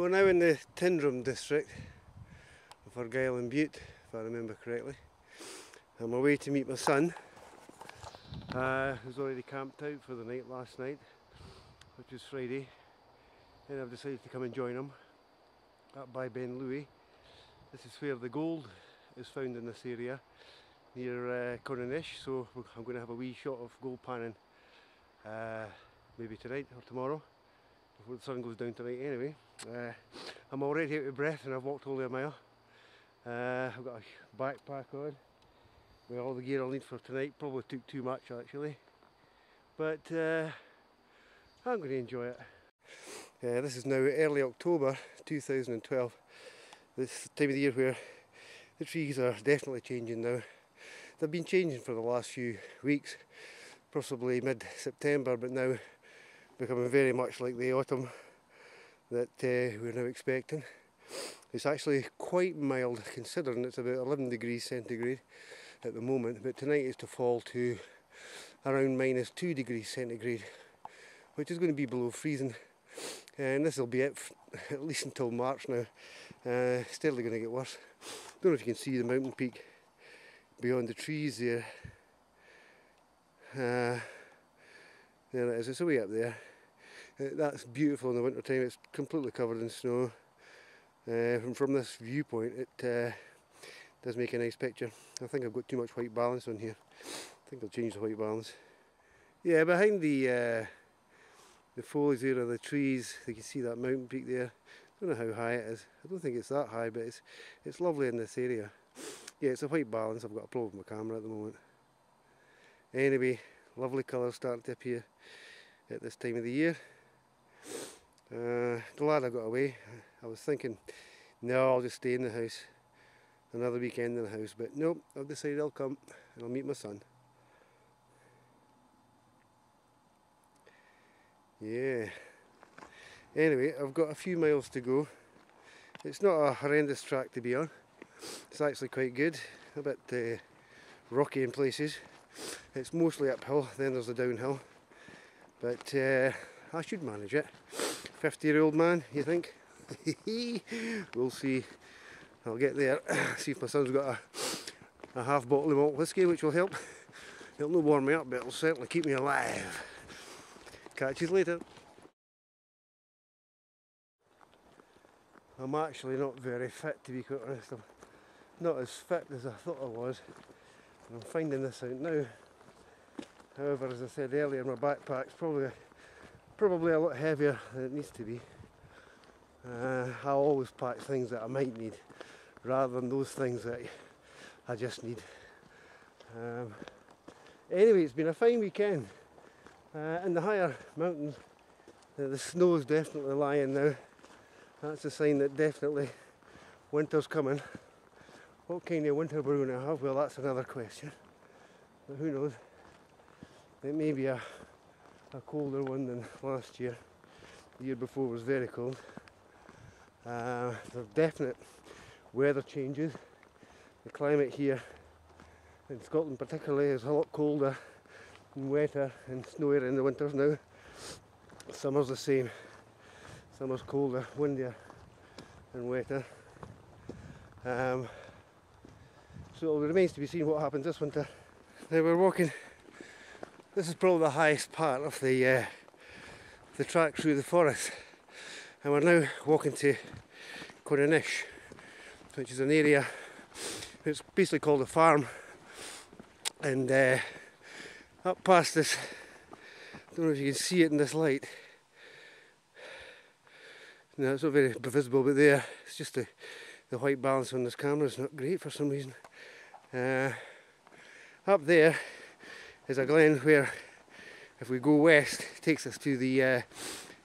So we're now in the Tyndrum district of Argyll and Bute, if I remember correctly. I'm away to meet my son, who's already camped out for the night last night, which was Friday, and I've decided to come and join him up by Ben Louis. This is where the gold is found in this area, near Connonish, so I'm going to have a wee shot of gold panning maybe tonight or tomorrow, before the sun goes down tonight anyway. I'm already out of breath and I've walked only a mile. I've got a backpack on with all the gear I'll need for tonight. Probably took too much actually, but I'm going to enjoy it. This is now early October 2012, this time of the year where the trees are definitely changing now. They've been changing for the last few weeks, possibly mid-September, but now becoming very much like the autumn that we're now expecting. It's actually quite mild considering it's about 11 degrees centigrade at the moment, but tonight is to fall to around -2 degrees centigrade, which is going to be below freezing, and this will be it at least until March now. Steadily going to get worse. Don't know if you can see the mountain peak beyond the trees there. There it is, it's way up there. That's beautiful in the winter time. It's completely covered in snow. From this viewpoint it does make a nice picture. I think I've got too much white balance on here. I think I'll change the white balance. Yeah, behind the foliage there of the trees, you can see that mountain peak there. I don't know how high it is. I don't think it's that high, but it's lovely in this area. Yeah, it's a white balance. I've got a problem with my camera at the moment. Anyway, lovely colours starting to appear at this time of the year. Glad I got away. I was thinking, no, I'll just stay in the house, another weekend in the house, but nope, I've decided I'll come and I'll meet my son. Yeah. Anyway, I've got a few miles to go. It's not a horrendous track to be on. It's actually quite good, a bit rocky in places. It's mostly uphill, then there's the downhill, but I should manage it. 50-year-old man, you think? We'll see. I'll get there, see if my son's got a half bottle of malt whiskey, which will help. It'll not warm me up, but it'll certainly keep me alive. Catch you later. I'm actually not very fit, to be quite honest. I'm not as fit as I thought I was. And I'm finding this out now. However, as I said earlier, my backpack's probably a lot heavier than it needs to be. I always pack things that I might need, rather than those things that I just need. Anyway, it's been a fine weekend. In the higher mountains, the snow is definitely lying now. That's a sign that definitely winter's coming. What kind of winter we're going to have, well, that's another question. But who knows? It may be a colder one than last year. The year before was very cold. There are definite weather changes. The climate here in Scotland particularly is a lot colder and wetter and snowier in the winters now. Summer's the same. Summer's colder, windier and wetter. So it remains to be seen what happens this winter. Now we're walking. This is probably the highest part of the track through the forest, and we're now walking to Connonish, which is an area. It's basically called a farm, and up past this, I don't know if you can see it in this light. No, it's not very visible, but there, it's just the white balance on this camera is not great for some reason. Up there is a glen where, if we go west, it takes us to the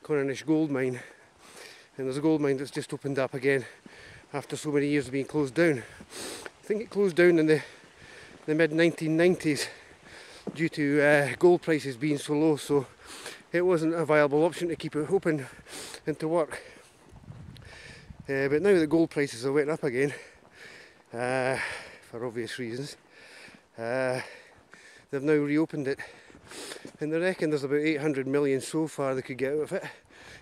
Connonish gold mine, and there's a gold mine that's just opened up again after so many years of being closed down. I think it closed down in the mid-1990s due to gold prices being so low, so it wasn't a viable option to keep it open and to work. But now that gold prices are went up again, for obvious reasons, they've now reopened it, and they reckon there's about 800 million so far they could get out of it.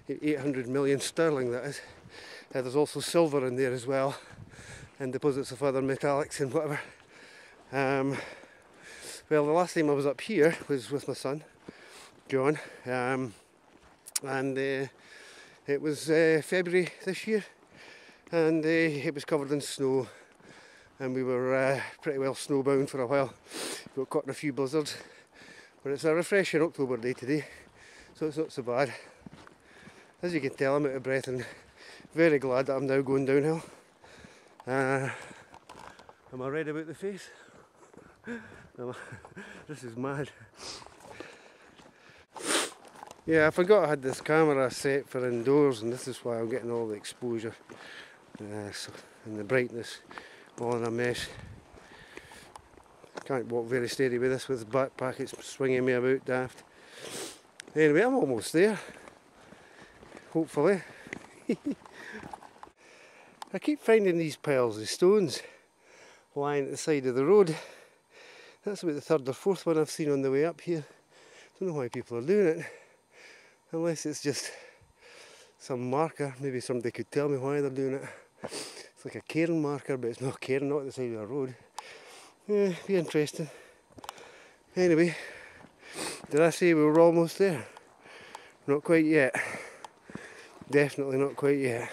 800 million sterling, that is. There's also silver in there as well, and deposits of other metallics and whatever. Well, the last time I was up here was with my son, John, and it was February this year, and it was covered in snow, and we were pretty well snowbound for a while. We got caught in a few blizzards, but it's a refreshing October day today, so it's not so bad. As you can tell, I'm out of breath and very glad that I'm now going downhill. Am I red about the face? This is mad. Yeah, I forgot I had this camera set for indoors, and this is why I'm getting all the exposure and the brightness all in a mess. Can't walk very steady with this, with the backpack, it's swinging me about daft. Anyway, I'm almost there, hopefully. I keep finding these piles of stones lying at the side of the road. That's about the third or fourth one I've seen on the way up here. Don't know why people are doing it, unless it's just some marker. Maybe somebody could tell me why they're doing it. It's like a cairn marker, but it's not cairn, not at the side of the road. Yeah, be interesting. Anyway, did I say we were almost there? Not quite yet. Definitely not quite yet.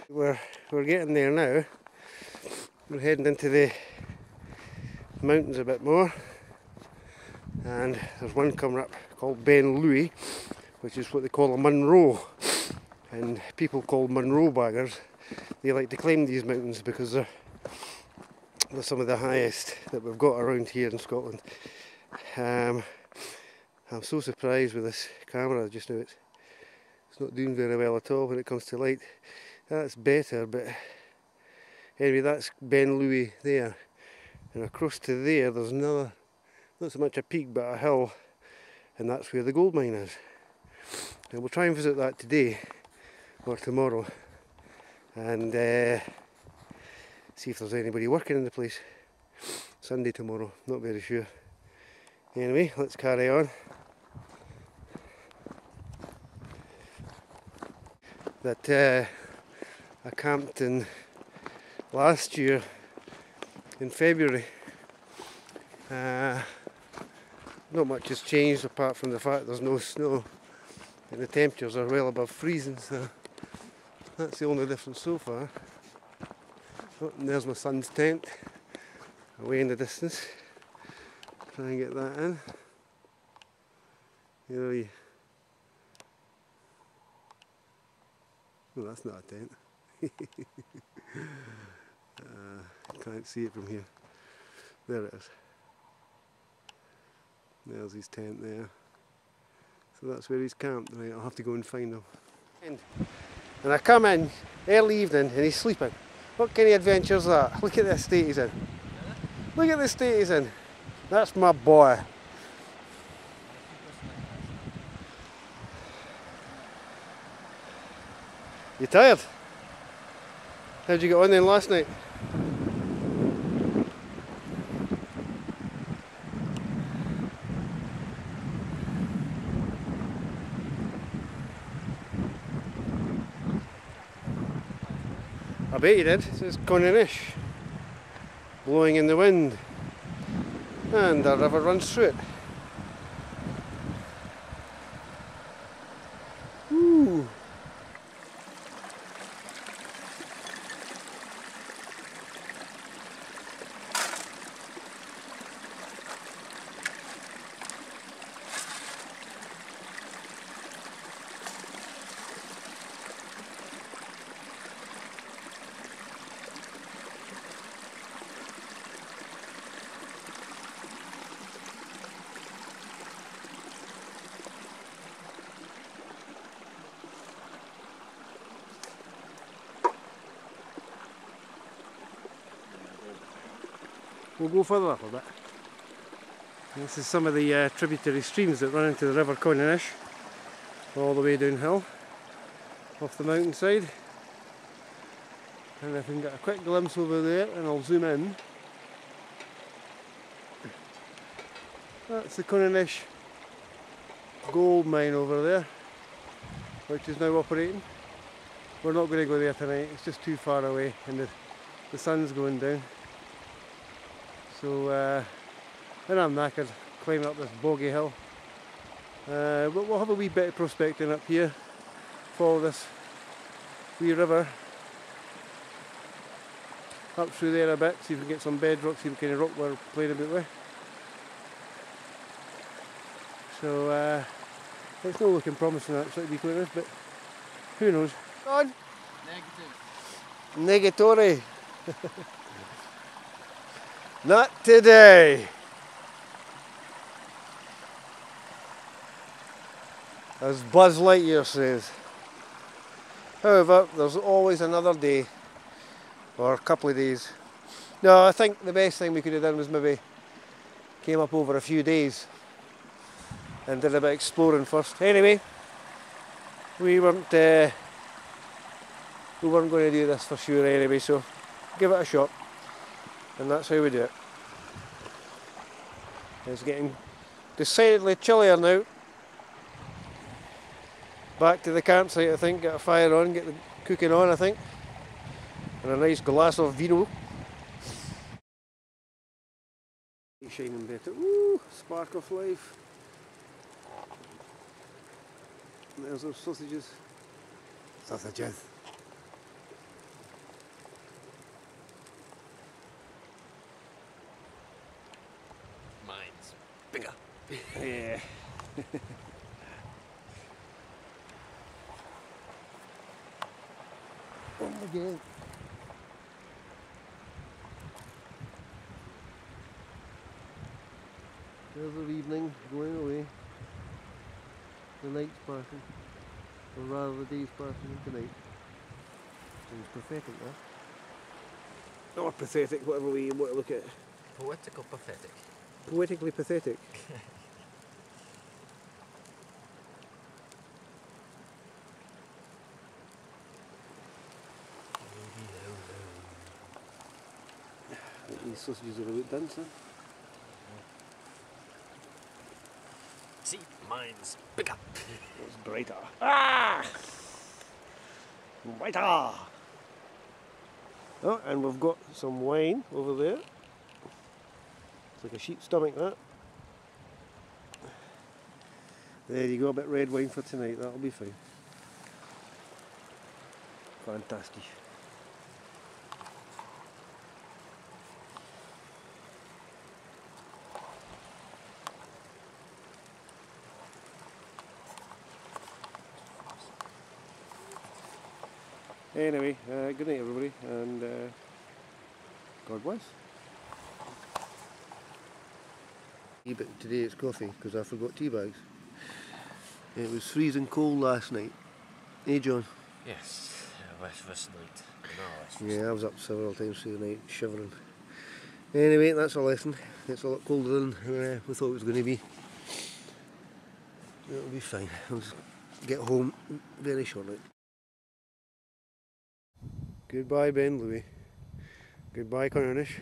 We're getting there now. We're heading into the mountains a bit more, and there's one coming up called Ben Louis, which is what they call a Munro, and people called Munro baggers, they like to climb these mountains because they're some of the highest that we've got around here in Scotland. I'm so surprised with this camera just now. It's not doing very well at all when it comes to light. That's better, but anyway, that's Ben Louis there, and across to there there's another, not so much a peak but a hill, and that's where the gold mine is. And we'll try and visit that today or tomorrow, and see if there's anybody working in the place. Sunday tomorrow, not very sure. Anyway, let's carry on. That I camped in last year in February. Not much has changed apart from the fact there's no snow and the temperatures are well above freezing, so that's the only difference so far. Oh, and there's my son's tent away in the distance. Try and get that in. Oh, that's not a tent. Can't see it from here. There it is. There's his tent there. So that's where he's camped. Right, I'll have to go and find him. And I come in early evening and he's sleeping. What kind of adventure is that? Look at the state he's in. Look at the state he's in. That's my boy. You tired? How'd you get on then last night? I bet you did. It's Connonish, blowing in the wind, and the river runs through it. Ooh. We'll go further up a bit. This is some of the tributary streams that run into the River Connonish, all the way downhill, off the mountainside. And if we can get a quick glimpse over there, and I'll zoom in. That's the Connonish gold mine over there, which is now operating. we're not going to go there tonight. It's just too far away and the sun's going down. So when I'm knackered climbing up this boggy hill, but we'll have a wee bit of prospecting up here, follow this wee river up through there a bit, see if we can get some bedrock, see what kind of rock we're playing about with. So it's not looking promising actually, to be quite honest, but who knows. On. Negative. Negatory. Not today. As Buzz Lightyear says. However, there's always another day, or a couple of days. No, I think the best thing we could have done was maybe came up over a few days and did a bit of exploring first. Anyway, we weren't going to do this for sure anyway, so give it a shot, and that's how we do it. It's getting decidedly chillier now. Back to the campsite, I think, get a fire on, get the cooking on, I think, and a nice glass of vino. Shining better. Ooh, spark of life. And there's those sausages. Sausages. Mine's bigger. Yeah. Oh my God. There's the evening going away. The night's passing, or rather the day's passing into night. Seems pathetic, that. Or pathetic, whatever way you want to look at it. Poetical pathetic. Poetically pathetic. These sausages are a bit done, son. See, mine's bigger. It's brighter. Ah! Brighter! Oh, and we've got some wine over there. It's like a sheep's stomach, that. There you go, a bit of red wine for tonight, that'll be fine. Fantastic. Anyway, good night everybody, and God bless. But today it's coffee, because I forgot tea bags. It was freezing cold last night. Hey John? Yes, this night. Yeah, I was up several times through the night, shivering. Anyway, that's a lesson. It's a lot colder than we thought it was going to be. It'll be fine. I'll just get home very shortly. Goodbye Ben Louis. Goodbye Connonish.